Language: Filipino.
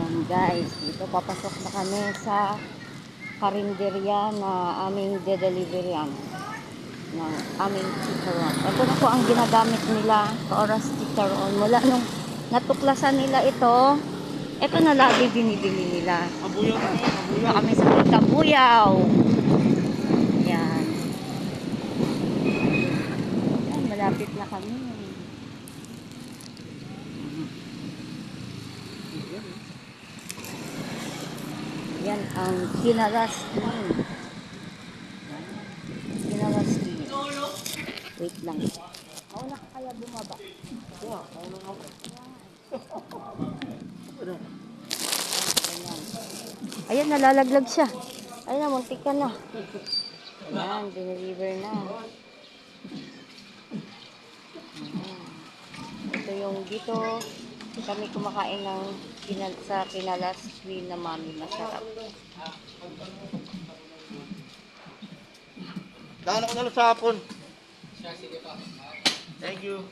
Yan guys, dito papasok na kami sa karinderya na aming de-deliveryan ng aming chicharon. Ito na po ang ginagamit nila sa oras chicharon. Mula nung natuklasan nila ito na lagi binibili nila. Kabuyaw na yun, Dito kami sa Kabuyaw. Yan. Yan, malapit na kami. Yan ang Kinalas Queen. Kinalas Queen. Wait lang. Mauna ka kaya bumaba. Yeah, mauna nga ako. Ayan, nalalaglag siya. Ayan na, muntik ka na. Ayan, dineliver na. Ayan. Ito yung dito. Kami kumakain ng sa Kinalas Queen na mami. Masarap. Daan ako na lang sa hapon. Thank you.